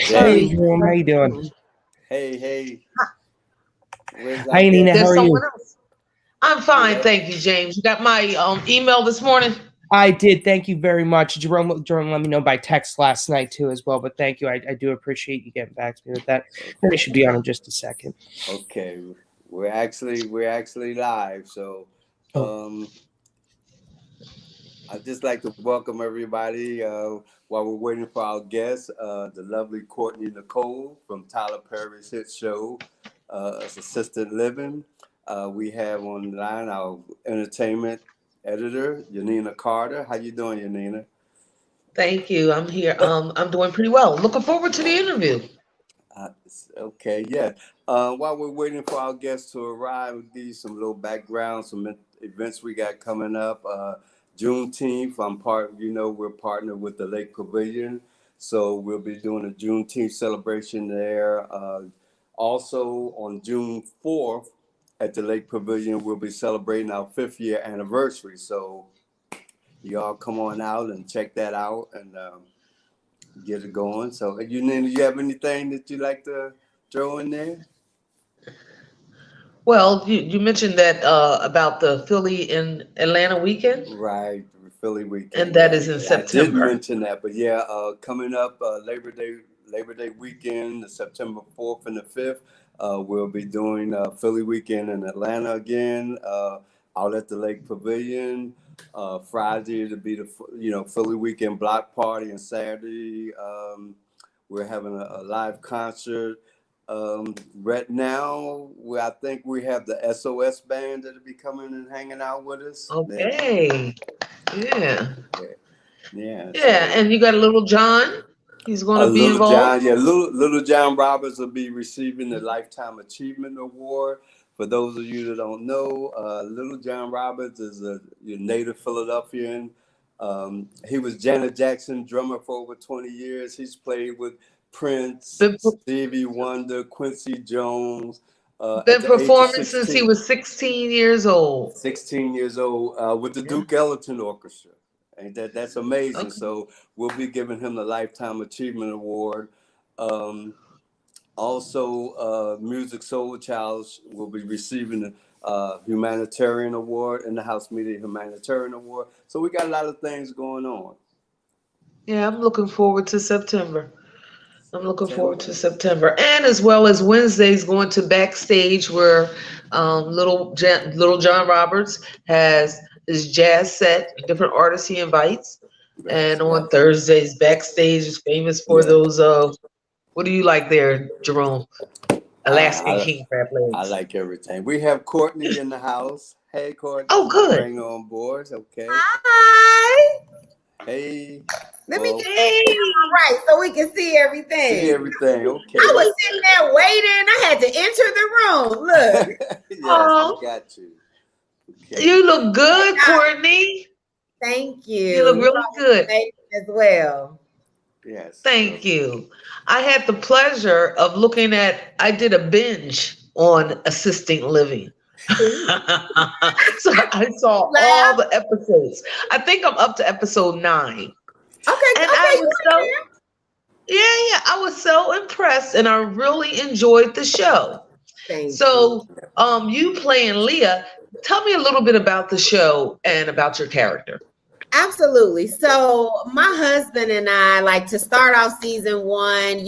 Hey, Jerome, how you doing? Hey. Hi, Nina. How are you? Else? I'm fine, thank you, James. You got my email this morning? I did. Thank you very much. Jerome let me know by text last night, too, as well. But thank you. I do appreciate you getting back to me with that. Then it should be on in just a second. Okay. We're actually live. So I'd just like to welcome everybody while we're waiting for our guest, the lovely Courtney Nichole from Tyler Perry's hit show, Assisted Living. We have on the line our entertainment editor, Yanina Carter. How you doing, Yanina? Thank you. I'm here. I'm doing pretty well. Looking forward to the interview. Okay, yeah. While we're waiting for our guests to arrive, we'll give you some little background, some events we got coming up. Juneteenth, we're partnered with the Lake Pavilion, so we'll be doing a Juneteenth celebration there. Also on June 4th at the Lake Pavilion, we'll be celebrating our 5th year anniversary. So y'all come on out and check that out and get it going. So you have anything that you like to throw in there? Well, you mentioned that about the Philly and Atlanta weekend. Right, the Philly weekend. And that is in September. I did mention that, but yeah, coming up Labor Day weekend, the September 4th and the 5th, we'll be doing Philly weekend in Atlanta again, out at the Lake Pavilion. Friday to be the Philly weekend block party, and Saturday we're having a live concert. Right now, I think we have the SOS band that'll be coming and hanging out with us. Okay. Yeah. Yeah. And you got a Little John. He's going to be involved. Little John Roberts will be receiving the Lifetime Achievement Award. For those of you that don't know, Little John Roberts is a native Philadelphian. He was Janet Jackson drummer for over 20 years. He's played with Prince, Stevie Wonder, Quincy Jones. Been performing since he was 16 years old. 16 years old with the Duke Ellington Orchestra. And that's amazing. Okay. So we'll be giving him the Lifetime Achievement Award. Also, Music Soul Child will be receiving the Humanitarian Award, InDaHouse Media Humanitarian Award. So we got a lot of things going on. Yeah, I'm looking forward to September. And as well as Wednesday's going to backstage where Little John Roberts has his jazz set, different artists he invites. And on Thursdays, backstage is famous for those, what do you like there, Jerome? Alaskan king crab legs. I like everything. We have Courtney in the house. Hey, Courtney. Oh, good. Bring on board. Okay. Hi. Hey. Let me get right so we can see everything. Okay. I was sitting there waiting. I had to enter the room. Look. Yes, I got you. Okay. You look good, Courtney. Thank you. You look really good as well. Yes. Thank you. I had the pleasure of I did a binge on assisting living. So I saw all the episodes. I think I'm up to episode 9. Okay. And I was so impressed, and I really enjoyed the show. So you playing Leah, tell me a little bit about the show and about your character. Absolutely. So my husband and I like to start off season 1,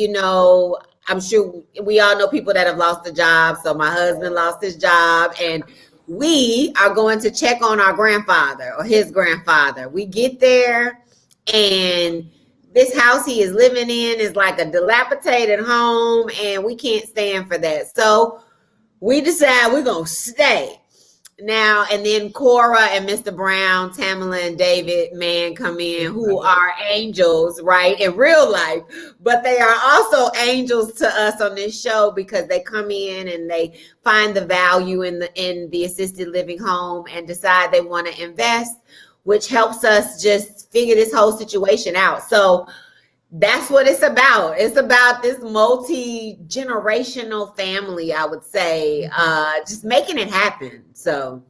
I'm sure we all know people that have lost a job. So my husband lost his job, and we are going to check on our grandfather or his grandfather. We get there, and this house he is living in is like a dilapidated home, and we can't stand for that. So we decide we're going to stay. Now, and then Cora and Mr. Brown, Tamala and David Mann come in, who are angels, right, in real life, but they are also angels to us on this show because they come in and they find the value in the assisted living home and decide they want to invest, which helps us just figure this whole situation out. So that's what it's about. It's about this multi-generational family, I would say, just making it happen. So,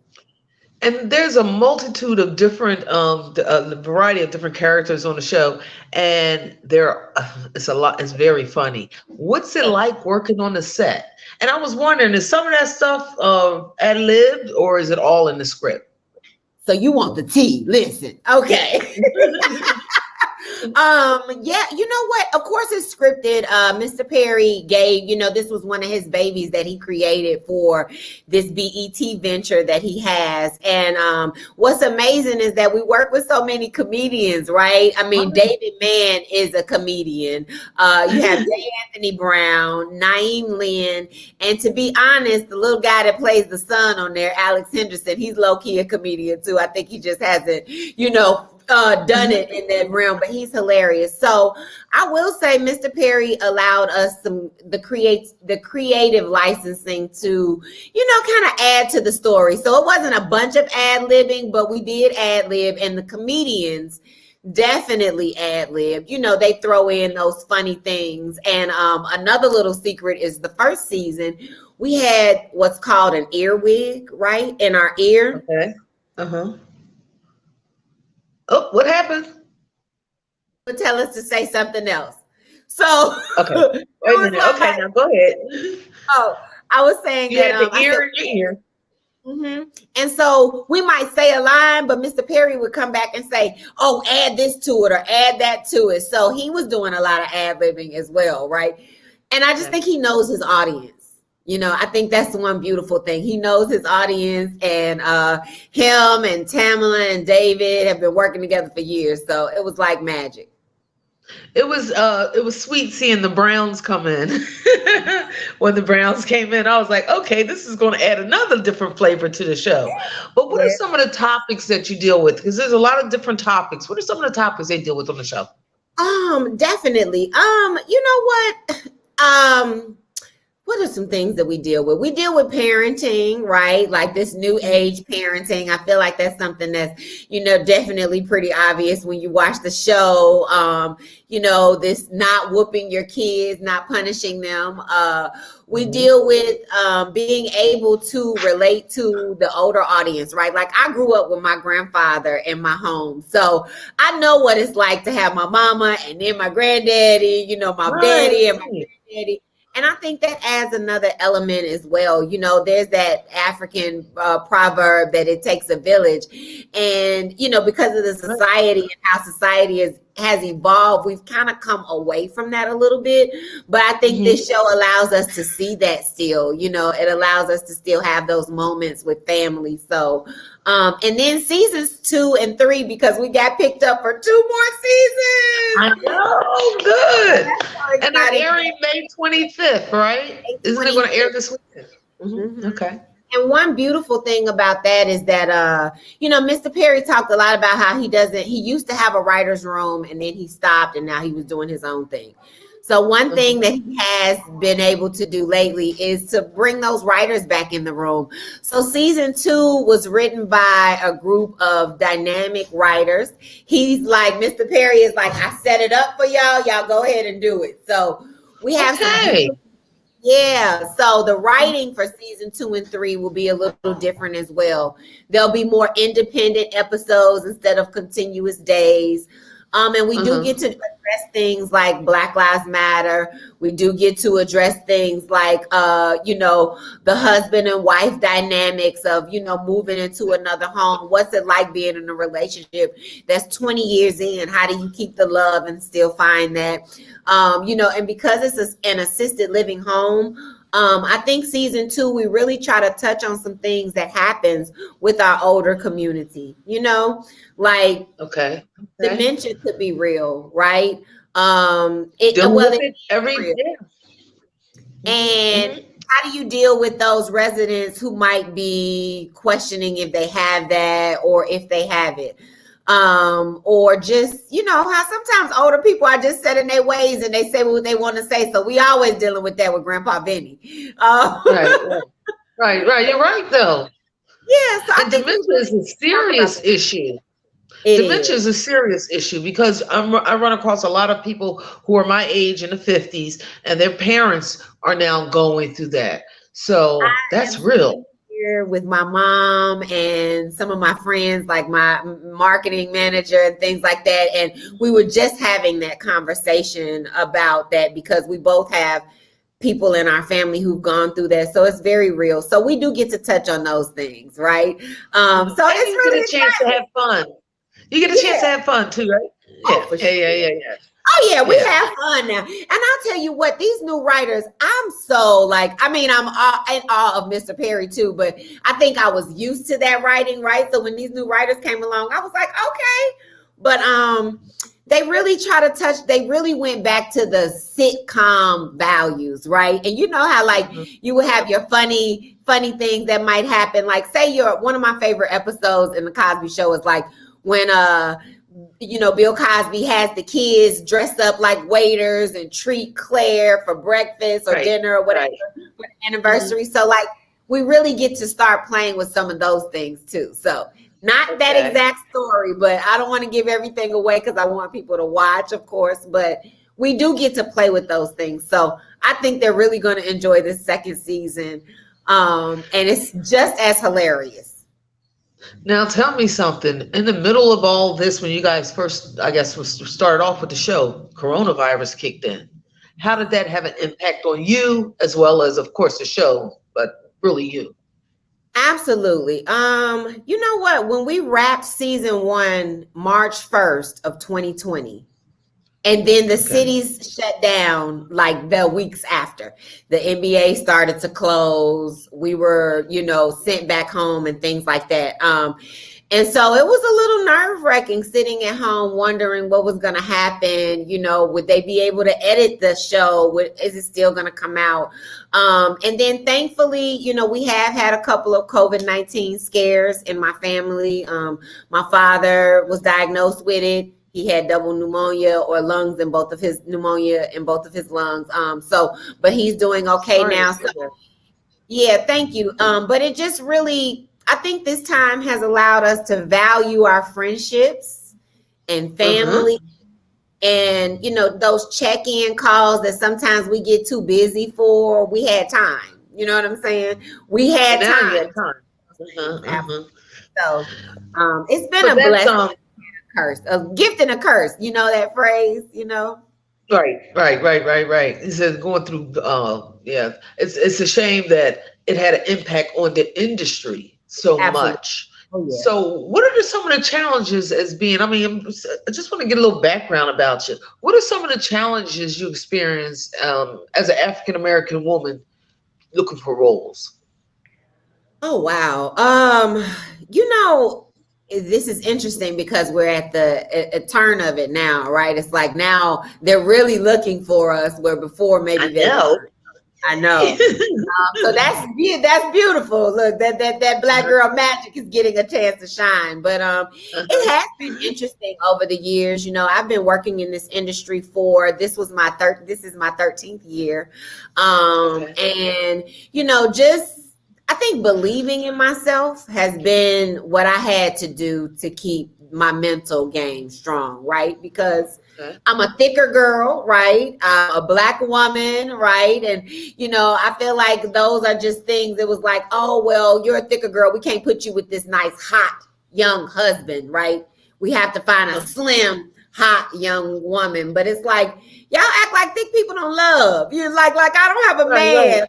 And there's a multitude of different, the variety of different characters on the show, and it's a lot. It's very funny. What's it like working on the set? And I was wondering, is some of that stuff ad-libbed, or is it all in the script? So you want the tea? Listen, okay. Yeah, you know what? Of course it's scripted. Mr. Perry gave, this was one of his babies that he created for this BET venture that he has. And what's amazing is that we work with so many comedians, right? I mean, David Mann is a comedian. You have J. Anthony Brown, Naeem Lynn, and to be honest, the little guy that plays the son on there, Alex Henderson, he's low-key a comedian too. I think he just hasn't, done it in that realm, but he's hilarious. So I will say Mr. Perry allowed us the creative licensing to, kind of add to the story. So it wasn't a bunch of ad-libbing, but we did ad-lib, and the comedians definitely ad-lib. They throw in those funny things. And another little secret is the first season, we had what's called an earwig, right, in our ear. Okay. Uh-huh. Oh, what happened? Tell us to say something else. So okay, wait a minute. Okay, now go ahead. Oh, I was saying you had the ear in your ear. Mm-hmm. And so we might say a line, but Mr. Perry would come back and say, "Oh, add this to it or add that to it." So he was doing a lot of ad-libbing as well, right? And I just think he knows his audience. I think that's the one beautiful thing. He knows his audience, and him and Tamala and David have been working together for years. So it was like magic. It was sweet seeing the Browns come in. When the Browns came in, I was like, okay, this is going to add another different flavor to the show. But what are some of the topics that you deal with? Because there's a lot of different topics. What are some of the topics they deal with on the show? Definitely. You know what? What are some things that we deal with? We deal with parenting, right? Like this new age parenting. I feel like that's something that's, definitely pretty obvious when you watch the show. This not whooping your kids, not punishing them. We deal with being able to relate to the older audience, right? Like I grew up with my grandfather in my home. So I know what it's like to have my mama and then my granddaddy, my daddy and my granddaddy. And I think that adds another element as well. There's that African proverb that it takes a village. And, because of the society and how society has evolved, we've kind of come away from that a little bit. But I think this show allows us to see that still. It allows us to still have those moments with family. So, and then seasons 2 and 3, because we got picked up for 2 more seasons. I know, good. And they're airing May 25th, right? Isn't it going to air this weekend? Mm-hmm. Okay. And one beautiful thing about that is that, Mr. Perry talked a lot about how he used to have a writer's room and then he stopped and now he was doing his own thing. So one thing that he has been able to do lately is to bring those writers back in the room. So season 2 was written by a group of dynamic writers. He's like, Mr. Perry is like, I set it up for y'all. Y'all go ahead and do it. So we have so the writing for season 2 and 3 will be a little different as well. There'll be more independent episodes instead of continuous days. And we do get to address things like Black Lives Matter. We do get to address things like, the husband and wife dynamics of, moving into another home. What's it like being in a relationship that's 20 years in? How do you keep the love and still find that? And because it's an assisted living home, I think season 2, we really try to touch on some things that happens with our older community, like dementia could be real, right? Every day. And how do you deal with those residents who might be questioning if they have that or if they have it? Or just, how sometimes older people are just set in their ways and they say what they want to say. So we always dealing with that with Grandpa Vinny. Right. You're right, though. Yeah. So and dementia is a serious issue. Dementia is a serious issue because I run across a lot of people who are my age in the 50s and their parents are now going through that. So that's real. here with my mom and some of my friends, like my marketing manager and things like that. And we were just having that conversation about that because we both have people in our family who've gone through that. So it's very real. So we do get to touch on those things, right? So it's really a chance to have fun. You get a chance to have fun too, right? Oh, for sure. Yeah. Oh yeah, we have fun now. And I'll tell you what, these new writers, I'm so like, I mean, I'm in awe of Mr. Perry too, but I think I was used to that writing, right? So when these new writers came along, I was like, okay. But they really they really went back to the sitcom values, right? And you know how like you would have your funny things that might happen. Like say one of my favorite episodes in the Cosby Show is like when Bill Cosby has the kids dress up like waiters and treat Claire for breakfast or dinner or whatever for the anniversary. So like we really get to start playing with some of those things too. So not that exact story, but I don't want to give everything away because I want people to watch, of course, but we do get to play with those things. So I think they're really going to enjoy this second season. And it's just as hilarious. Now tell me something. In the middle of all this, when you guys first, I guess, started off with the show, coronavirus kicked in. How did that have an impact on you as well as, of course, the show, but really you? Absolutely. You know what? When we wrapped season 1, March 1st of 2020, and then the cities shut down like the weeks after. The NBA started to close. We were, sent back home and things like that. And so it was a little nerve-wracking sitting at home wondering what was going to happen. Would they be able to edit the show? Is it still going to come out? And then thankfully, we have had a couple of COVID-19 scares in my family. My father was diagnosed with it. He had double pneumonia or pneumonia in both of his lungs. But he's doing okay now. So, yeah, thank you. But it just really, I think this time has allowed us to value our friendships and family and, those check-in calls that sometimes we get too busy for. We had time. You know what I'm saying? We had time. So it's been a blessing. Curse, a gift and a curse. You know that phrase, Right. He says going through it's a shame that it had an impact on the industry so much. Oh, yeah. So what are some of the challenges as being, I just want to get a little background about you. What are some of the challenges you experience as an African American woman looking for roles? Oh wow. This is interesting because we're at the turn of it now, right? It's like now they're really looking for us where before maybe they weren't. I know. So that's beautiful. Look, that black girl magic is getting a chance to shine. But it has been interesting over the years. I've been working in this industry this is my 13th year. And just I think believing in myself has been what I had to do to keep my mental game strong, right? Because I'm a thicker girl, right? I'm a Black woman, right? And, I feel like those are just things. It was like, oh, well, you're a thicker girl. We can't put you with this nice, hot, young husband, right? We have to find a slim, hot, young woman. But it's like, y'all act like thick people don't love. You're like I don't have a man. Right. Like,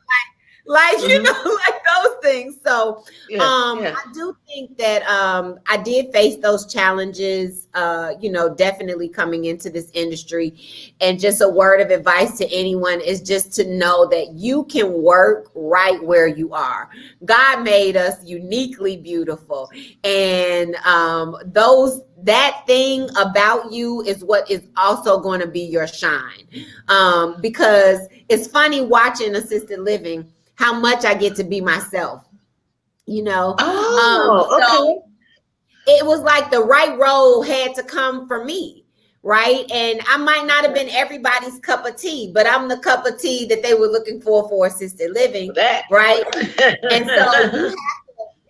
like those things. So I do think that I did face those challenges, definitely coming into this industry. And just a word of advice to anyone is just to know that you can work right where you are. God made us uniquely beautiful. And that thing about you is what is also going to be your shine. Because it's funny watching assisted living, how much I get to be myself, So it was like the right role had to come for me, right? And I might not have been everybody's cup of tea, but I'm the cup of tea that they were looking for assisted living, right? And so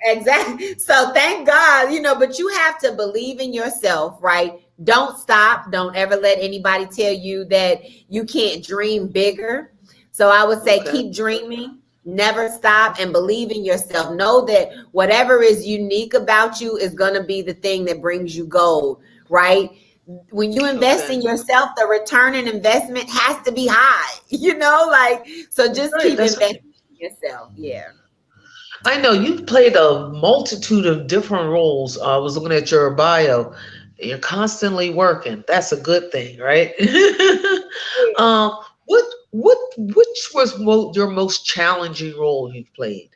exactly. So thank God, but you have to believe in yourself, right? Don't stop. Don't ever let anybody tell you that you can't dream bigger. So I would say keep dreaming. Never stop and believe in yourself. Know that whatever is unique about you is going to be the thing that brings you gold, right? When you invest in yourself, the return on investment has to be high, so just keep investing in yourself. Yeah. I know you've played a multitude of different roles. I was looking at your bio. You're constantly working. That's a good thing, right? Which was your most challenging role you've played?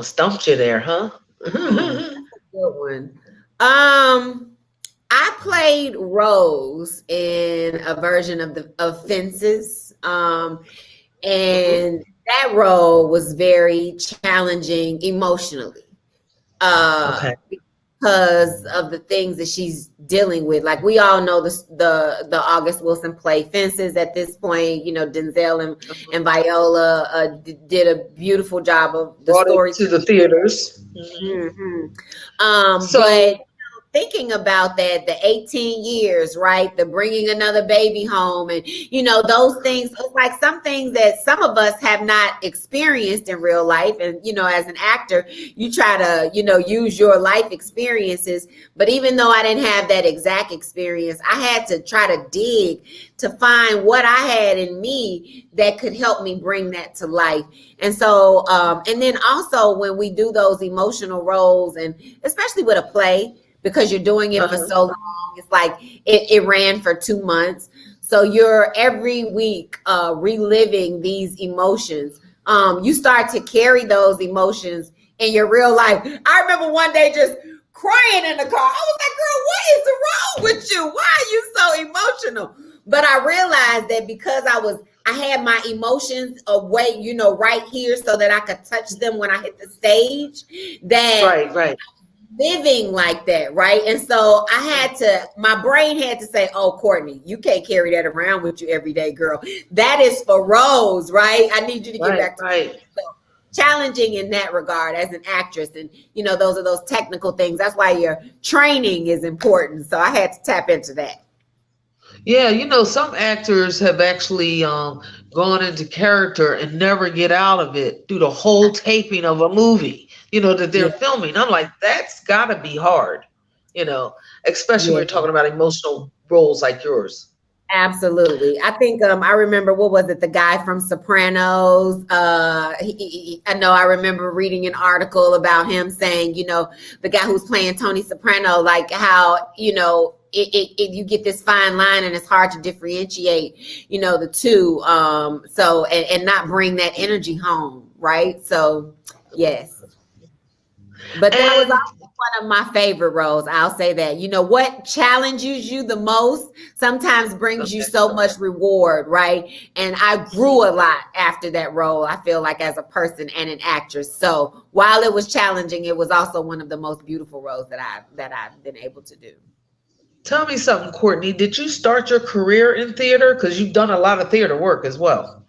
Stumped you there, huh? That's a good one. I played Rose in a version of Fences, and that role was very challenging emotionally. Because of the things that she's dealing with. Like, we all know the August Wilson play Fences at this point. Denzel and Viola did a beautiful job of the story to the theaters. But thinking about that, the 18 years, right? The bringing another baby home and, those things, it's like some things that some of us have not experienced in real life. And, as an actor, you try to, use your life experiences. But even though I didn't have that exact experience, I had to try to dig to find what I had in me that could help me bring that to life. And so, and then also when we do those emotional roles, and especially with a play, because you're doing it for so long. It's like it ran for 2 months. So you're every week reliving these emotions. You start to carry those emotions in your real life. I remember one day just crying in the car. I was like, girl, what is wrong with you? Why are you so emotional? But I realized that because I had my emotions away, right here so that I could touch them when I hit the stage, that right. living like that, right? And so my brain had to say, oh, Courtney, you can't carry that around with you every day, girl. That is for Rose, right? I need you to get back to it. So challenging in that regard as an actress. And, those are those technical things. That's why your training is important. So I had to tap into that. Yeah, some actors have actually gone into character and never get out of it through the whole taping of a movie, that they're filming. I'm like, that's got to be hard, especially when you're talking about emotional roles like yours. Absolutely. I think I remember, what was it? The guy from Sopranos. I remember reading an article about him saying, the guy who's playing Tony Soprano, like how, you get this fine line and it's hard to differentiate, the two. So, and not bring that energy home. Right. So, yes. But that was also one of my favorite roles. I'll say that. What challenges you the most sometimes brings you so much reward, right? And I grew a lot after that role, I feel like, as a person and an actress. So while it was challenging, it was also one of the most beautiful roles that I've been able to do. Tell me something, Courtney. Did you start your career in theater? Because you've done a lot of theater work as well.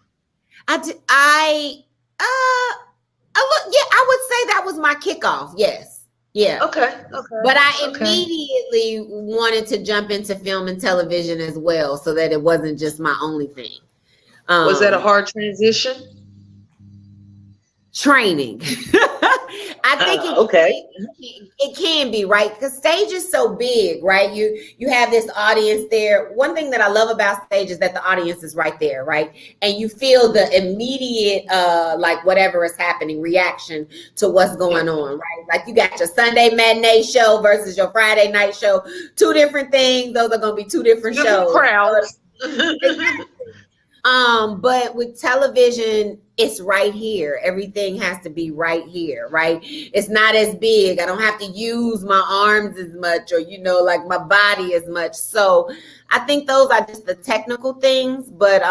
I would say that was my kickoff. Yes. Yeah. Okay. But I immediately wanted to jump into film and television as well, so that it wasn't just my only thing. Was that a hard transition? Training. I think it can be, right? Because stage is so big, right? You have this audience there. One thing that I love about stage is that the audience is right there, right? And you feel the immediate, like whatever is happening, reaction to what's going on, right? Like you got your Sunday matinee show versus your Friday night show. Two different things. Those are going to be two different shows. Crowds. But with television, it's right here. Everything has to be right here, right? It's not as big. I don't have to use my arms as much or, like my body as much. So I think those are just the technical things. But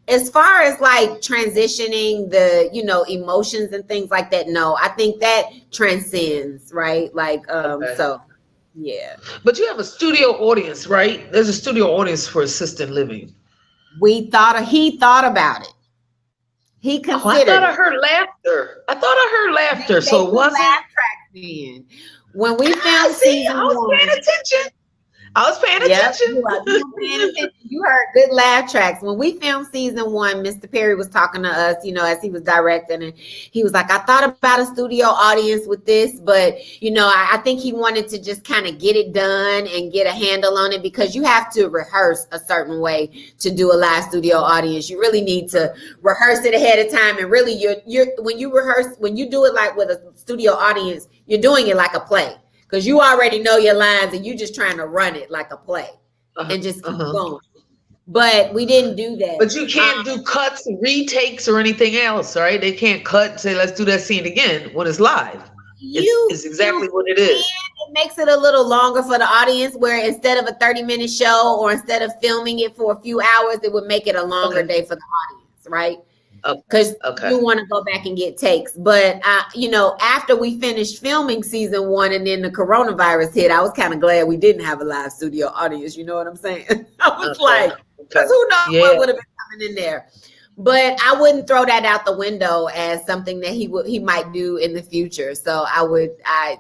as far as like transitioning the, emotions and things like that, no, I think that transcends, right? Like, so, yeah. But you have a studio audience, right? There's a studio audience for assisted living. He thought about it. He considered. I thought I heard laughter. So it wasn't. Laugh track then. When we filmed season I was one, paying attention. I was paying Yep, attention. you were paying attention. You heard good laugh tracks. When we filmed season 1, Mr. Perry was talking to us, as he was directing, and he was like, I thought about a studio audience with this, but, I think he wanted to just kind of get it done and get a handle on it, because you have to rehearse a certain way to do a live studio audience. You really need to rehearse it ahead of time. And really, when you do it like with a studio audience, you're doing it like a play. Because you already know your lines and you just trying to run it like a play and just keep going. But we didn't do that. But you can't do cuts, retakes, or anything else, right? They can't cut and say, let's do that scene again when it's live. It's exactly what it is. It makes it a little longer for the audience, where instead of a 30-minute show, or instead of filming it for a few hours, it would make it a longer day for the audience, right? Because you want to go back and get takes. But after we finished filming season 1 and then the coronavirus hit, I was kind of glad we didn't have a live studio audience. You know what I'm saying? I was like, because who knows what would have been coming in there. But I wouldn't throw that out the window as something that he might do in the future. So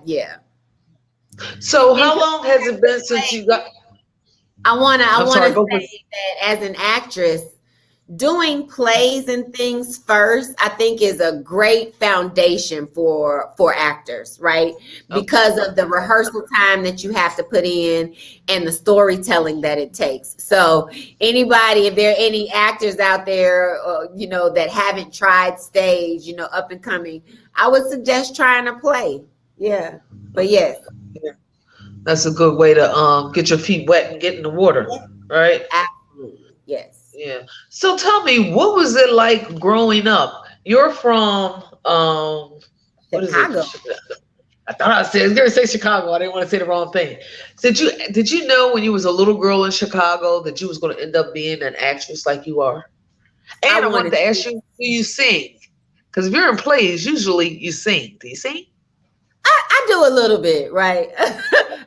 yeah. So how long has it been since you got? I want to say that as an actress, doing plays and things first, I think, is a great foundation for actors, right? Because of the rehearsal time that you have to put in and the storytelling that it takes. So anybody, if there are any actors out there, that haven't tried stage, up and coming, I would suggest trying to play. Yeah. But yes. Yeah. That's a good way to get your feet wet and get in the water, right? Absolutely. Yes. Yeah. So tell me, what was it like growing up? You're from Chicago. I thought I was going to say Chicago. I didn't want to say the wrong thing. Did you know when you was a little girl in Chicago that you was going to end up being an actress like you are? And I wanted to ask you, do you sing? Because if you're in plays, usually you sing. Do you sing? I do a little bit, right?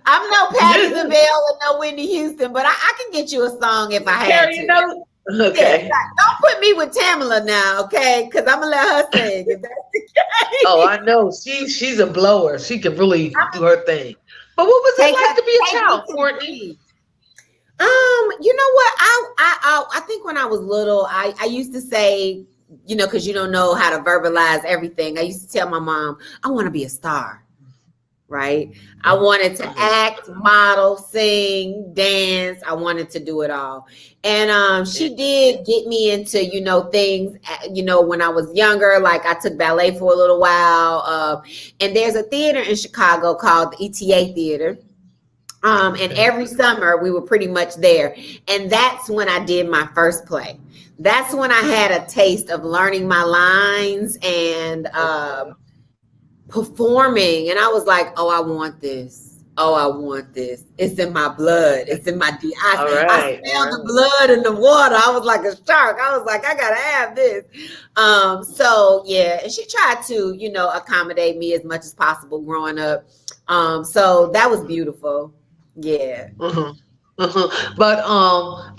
I'm no Patti LaBelle or no Whitney Houston, but I can get you a song if I had to. Okay. Yeah, don't put me with Tamala now, okay? Because I'm gonna let her sing. If that's the case. Oh, I know. She's a blower. She can really do her thing. But what was it like to be a child, Courtney? You know what? I think when I was little, I used to say, because you don't know how to verbalize everything. I used to tell my mom, I want to be a star. Right? I wanted to act, model, sing, dance. I wanted to do it all. And she did get me into, things, when I was younger. Like I took ballet for a little while. And there's a theater in Chicago called the ETA Theater. And every summer we were pretty much there. And that's when I did my first play. That's when I had a taste of learning my lines and performing, and I was like, oh, I want this. It's in my blood. It's in my DNA. I smelled the blood in the water. I was like a shark. I was like, I gotta have this. So yeah, and she tried to, accommodate me as much as possible growing up. So that was beautiful. Yeah. But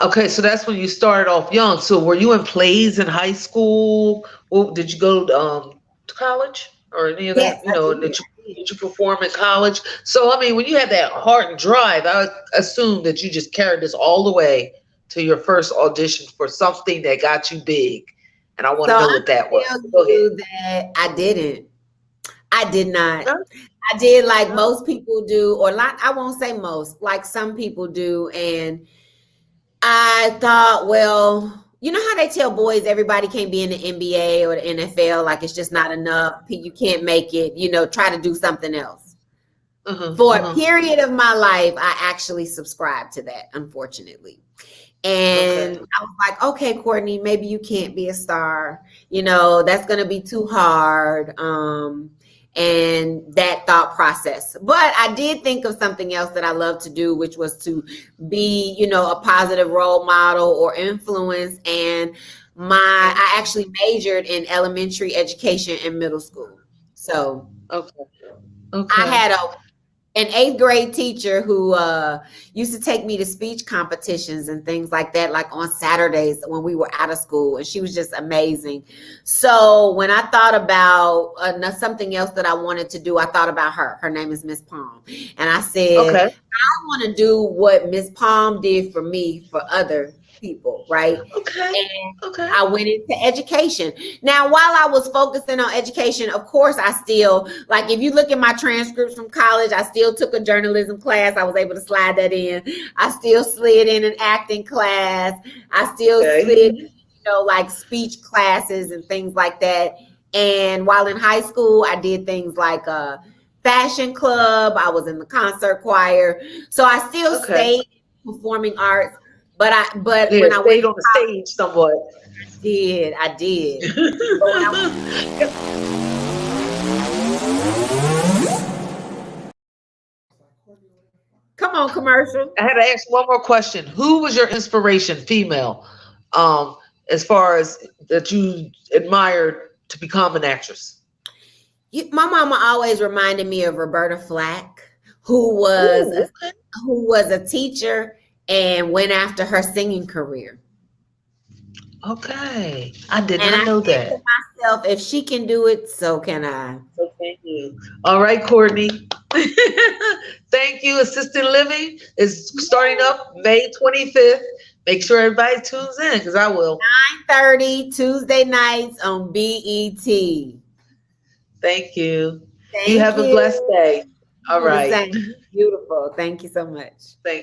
okay, so that's when you started off young. So were you in plays in high school? Or did you go to college? Or any of that, did you perform in college? So, I mean, when you had that heart and drive, I would assume that you just carried this all the way to your first audition for something that got you big. And I want to know what that was. Go ahead. That I didn't. I did not. No? I did like most people do, or like, I won't say most, like some people do. And I thought, well, you know how they tell boys everybody can't be in the NBA or the NFL, like it's just not enough, you can't make it, try to do something else. For a period of my life, I actually subscribed to that, unfortunately. And I was like, okay, Courtney, maybe you can't be a star. That's going to be too hard. And that thought process. But I did think of something else that I love to do, which was to be, a positive role model or influence. And I actually majored in elementary education and middle school. So I had an 8th grade teacher who used to take me to speech competitions and things like that, like on Saturdays when we were out of school. And she was just amazing. So when I thought about something else that I wanted to do, I thought about her. Her name is Miss Palm. And I said, Okay. I want to do what Miss Palm did for me for other people, right? Okay. And Okay. I went into education. Now, while I was focusing on education, of course, I still, like, if you look at my transcripts from college, I still took a journalism class. I was able to slide that in. I still slid in an acting class. I still slid, like speech classes and things like that. And while in high school, I did things like fashion club. I was in the concert choir. So I still stayed in performing arts. But when I stayed on the stage somewhat. I did. Come on, commercial. I had to ask one more question. Who was your inspiration, female, as far as that you admired to become an actress? My mama always reminded me of Roberta Flack, who was a teacher and went after her singing career. Okay, I did not know that. To myself, if she can do it, so can I. So thank you. All right, Courtney. Thank you. Assisted Living is starting up May 25th. Make sure everybody tunes in, because I will. 9:30 Tuesday nights on BET. Thank you. Thank you have a blessed day. All right. Beautiful. Thank you so much. Thank